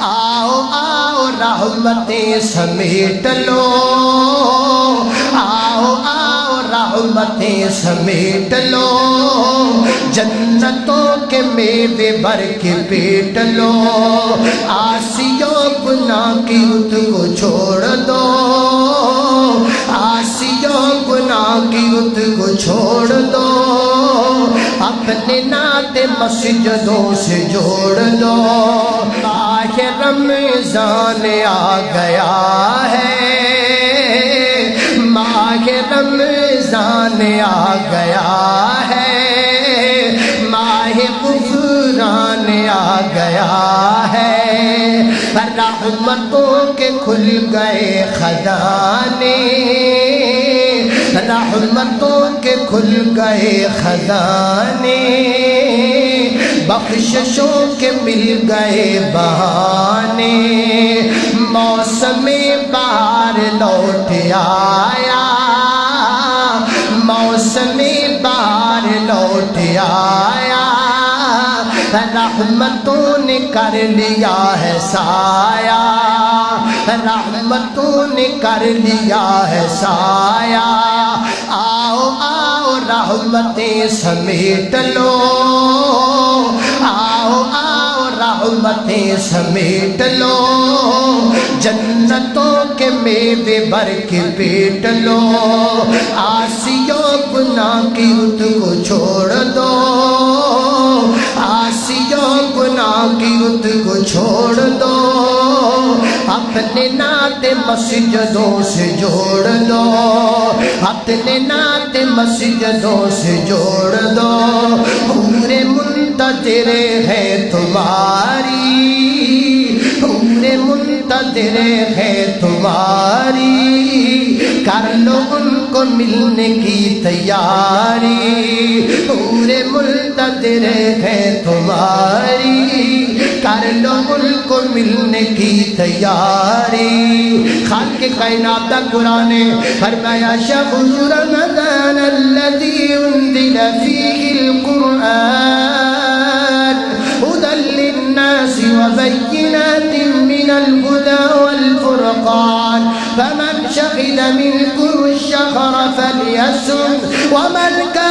آؤ آؤ رحمتیں سمیٹ لو، آؤ آؤ رحمتیں سمیٹ لو، جنتوں کے میوے بھر کے پیٹ لو، آسیوں گناہ کی رت کو چھوڑ دو، آسیوں گناہ کی رت کو چھوڑ دو، اپنے نعت مسجدوں سے جوڑ دو، ماہ رمضان آ گیا ہے، ماہ رمضان آ گیا ہے، ماہ غفران آ گیا ہے، رحمتوں کے کھل گئے خزانے، رحمتوں کے کھل گئے خزانے، بخششوں کے مل گئے بہانے، موسم بہار لوٹ آیا، موسم بہار لوٹ آیا، رحمتوں نے کر لیا ہے سایہ، رحمتوں نے کر لیا ہے سایہ، آؤ آؤ رحمتیں سمیٹ لو، آؤ آؤ رحمتیں سمیٹ لو، جنتوں کے میوے بھر کے پیٹ لو، آسیوں گناہ کی رت کو چھوڑ دو، آسیوں گناہ کی رت کو چھوڑ دو، اپنے نعت مسجدوں سے جوڑ دو، اپنے نعت مسجدوں سے جوڑ دو، حور منتظر ہے تمہاری، حور منتظر ہے تمہاری، کر لو ان کو ملنے کی تیاری، حور منتظر ہے تمہاری، کر لو ان کو ملنے کی تیاری، خالق کائنات قرآن فرمایا شہر رمضان الذی انزل فیہ القرآن ہدی للناس وبینات من الہدی والفرقان فمن شهد منكم الشهر فليصم ومن كان